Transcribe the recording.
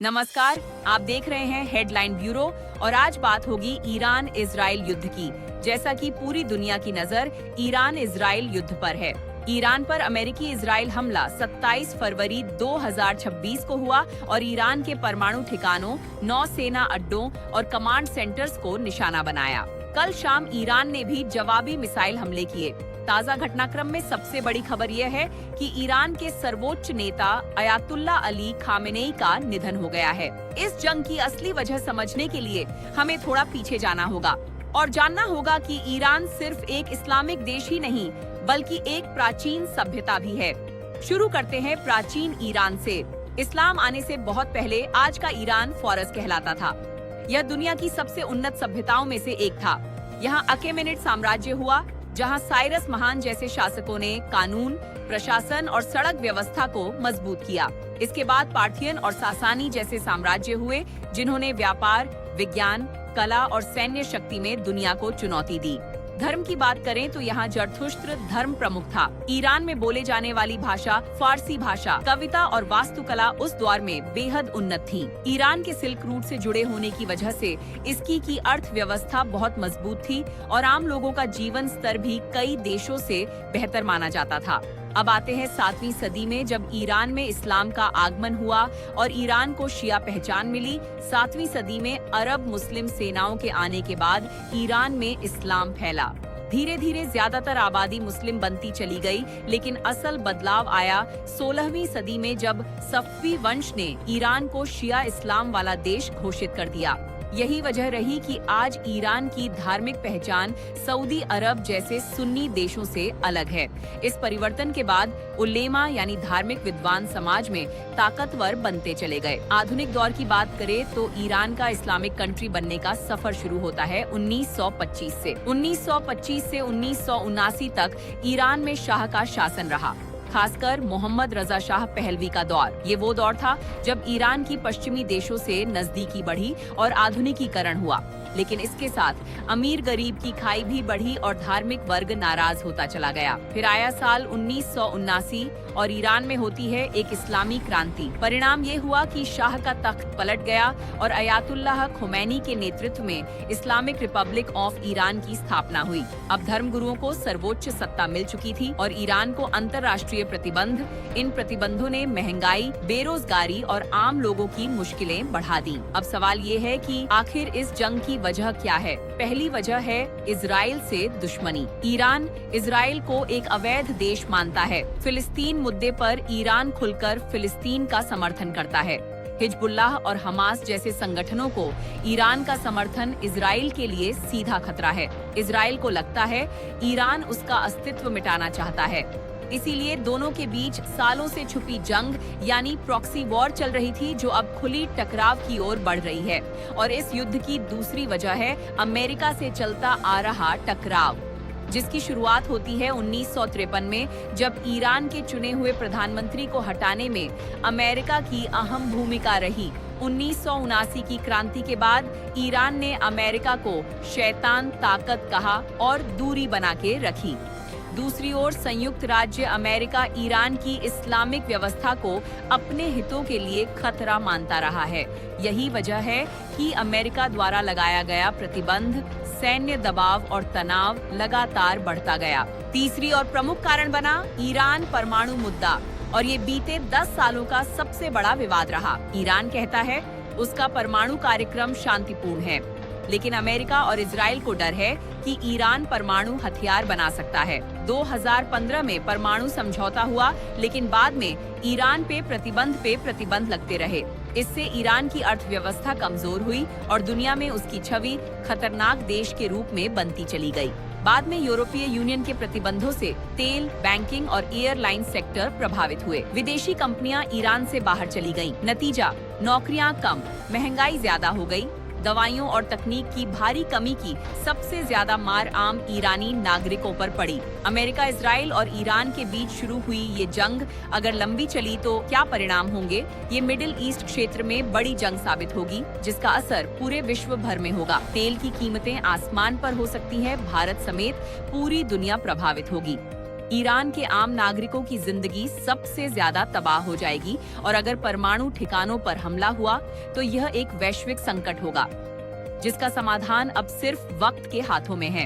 नमस्कार, आप देख रहे हैं हेडलाइन ब्यूरो और आज बात होगी ईरान इजराइल युद्ध की। जैसा कि पूरी दुनिया की नजर ईरान इजराइल युद्ध पर है। ईरान पर अमेरिकी इजराइल हमला 27 फरवरी 2026 को हुआ और ईरान के परमाणु ठिकानों, नौसेना अड्डों और कमांड सेंटर्स को निशाना बनाया। कल शाम ईरान ने भी जवाबी मिसाइल हमले किए। ताजा घटनाक्रम में सबसे बड़ी खबर यह है कि ईरान के सर्वोच्च नेता अयातुल्ला अली खामेनेई का निधन हो गया है। इस जंग की असली वजह समझने के लिए हमें थोड़ा पीछे जाना होगा और जानना होगा कि ईरान सिर्फ एक इस्लामिक देश ही नहीं बल्कि एक प्राचीन सभ्यता भी है। शुरू करते हैं प्राचीन ईरान से। इस्लाम आने से बहुत पहले आज का ईरान फारस कहलाता था। यह दुनिया की सबसे उन्नत सभ्यताओं में से एक था। यहाँ अकेमेनिड साम्राज्य हुआ, जहां साइरस महान जैसे शासकों ने कानून, प्रशासन और सड़क व्यवस्था को मजबूत किया। इसके बाद पार्थियन और सासानी जैसे साम्राज्य हुए, जिन्होंने व्यापार, विज्ञान, कला और सैन्य शक्ति में दुनिया को चुनौती दी। धर्म की बात करें तो यहाँ जरथुष्ट्र धर्म प्रमुख था। ईरान में बोले जाने वाली भाषा फारसी भाषा, कविता और वास्तुकला उस दौर में बेहद उन्नत थी। ईरान के सिल्क रूट से जुड़े होने की वजह से इसकी की अर्थव्यवस्था बहुत मजबूत थी और आम लोगों का जीवन स्तर भी कई देशों से बेहतर माना जाता था। अब आते हैं 7वीं सदी में, जब ईरान में इस्लाम का आगमन हुआ और ईरान को शिया पहचान मिली। 7वीं सदी में अरब मुस्लिम सेनाओं के आने के बाद ईरान में इस्लाम फैला। धीरे धीरे ज्यादातर आबादी मुस्लिम बनती चली गई, लेकिन असल बदलाव आया 16वीं सदी में, जब सफवी वंश ने ईरान को शिया इस्लाम वाला देश घोषित कर दिया। यही वजह रही कि आज ईरान की धार्मिक पहचान सऊदी अरब जैसे सुन्नी देशों से अलग है। इस परिवर्तन के बाद उलेमा यानी धार्मिक विद्वान समाज में ताकतवर बनते चले गए। आधुनिक दौर की बात करें तो ईरान का इस्लामिक कंट्री बनने का सफर शुरू होता है 1925 से। 1925 से 1979 तक ईरान में शाह का शासन रहा, खासकर मोहम्मद रजा शाह पहलवी का दौर। ये वो दौर था जब ईरान की पश्चिमी देशों से नजदीकी बढ़ी और आधुनिकीकरण हुआ। लेकिन इसके साथ अमीर गरीब की खाई भी बढ़ी और धार्मिक वर्ग नाराज होता चला गया। फिर आया साल 1979 और ईरान में होती है एक इस्लामी क्रांति। परिणाम ये हुआ कि शाह का तख्त पलट गया और अयातुल्लाह खुमैनी के नेतृत्व में इस्लामिक रिपब्लिक ऑफ ईरान की स्थापना हुई। अब धर्मगुरुओं को सर्वोच्च सत्ता मिल चुकी थी और ईरान को अंतर्राष्ट्रीय प्रतिबंध। इन प्रतिबंधों ने महंगाई, बेरोजगारी और आम लोगों की मुश्किलें बढ़ा दी। अब सवाल ये है कि आखिर इस जंग की वजह क्या है? पहली वजह है इजराइल से दुश्मनी। ईरान इजराइल को एक अवैध देश मानता है। फिलिस्तीन मुद्दे पर ईरान खुलकर फिलिस्तीन का समर्थन करता है। हिजबुल्लाह और हमास जैसे संगठनों को ईरान का समर्थन इजराइल के लिए सीधा खतरा है। इजराइल को लगता है ईरान उसका अस्तित्व मिटाना चाहता है। इसीलिए दोनों के बीच सालों से छुपी जंग यानी प्रॉक्सी वॉर चल रही थी, जो अब खुली टकराव की ओर बढ़ रही है। और इस युद्ध की दूसरी वजह है अमेरिका से चलता आ रहा टकराव, जिसकी शुरुआत होती है 1953 में, जब ईरान के चुने हुए प्रधानमंत्री को हटाने में अमेरिका की अहम भूमिका रही। 1979 की क्रांति के बाद ईरान ने अमेरिका को शैतान ताकत कहा और दूरी बना के रखी। दूसरी ओर संयुक्त राज्य अमेरिका ईरान की इस्लामिक व्यवस्था को अपने हितों के लिए खतरा मानता रहा है। यही वजह है कि अमेरिका द्वारा लगाया गया प्रतिबंध, सैन्य दबाव और तनाव लगातार बढ़ता गया। तीसरी और प्रमुख कारण बना ईरान परमाणु मुद्दा, और ये बीते 10 सालों का सबसे बड़ा विवाद रहा। ईरान कहता है उसका परमाणु कार्यक्रम शांतिपूर्ण है, लेकिन अमेरिका और इजराइल को डर है कि ईरान परमाणु हथियार बना सकता है। 2015 में परमाणु समझौता हुआ, लेकिन बाद में ईरान पे प्रतिबंध लगते रहे। इससे ईरान की अर्थव्यवस्था कमजोर हुई और दुनिया में उसकी छवि खतरनाक देश के रूप में बनती चली गई। बाद में यूरोपीय यूनियन के प्रतिबंधों से तेल, बैंकिंग और एयरलाइन सेक्टर प्रभावित हुए। विदेशी कंपनियां ईरान से बाहर चली गईं। नतीजा, नौकरियां कम, महंगाई ज्यादा हो गई। दवाइयों और तकनीक की भारी कमी की सबसे ज्यादा मार आम ईरानी नागरिकों पर पड़ी। अमेरिका, इजराइल और ईरान के बीच शुरू हुई ये जंग अगर लंबी चली तो क्या परिणाम होंगे? ये मिडिल ईस्ट क्षेत्र में बड़ी जंग साबित होगी, जिसका असर पूरे विश्व भर में होगा। तेल की कीमतें आसमान पर हो सकती है, भारत समेत पूरी दुनिया प्रभावित होगी। ईरान के आम नागरिकों की जिंदगी सबसे ज्यादा तबाह हो जाएगी और अगर परमाणु ठिकानों पर हमला हुआ तो यह एक वैश्विक संकट होगा जिसका समाधान अब सिर्फ वक्त के हाथों में है।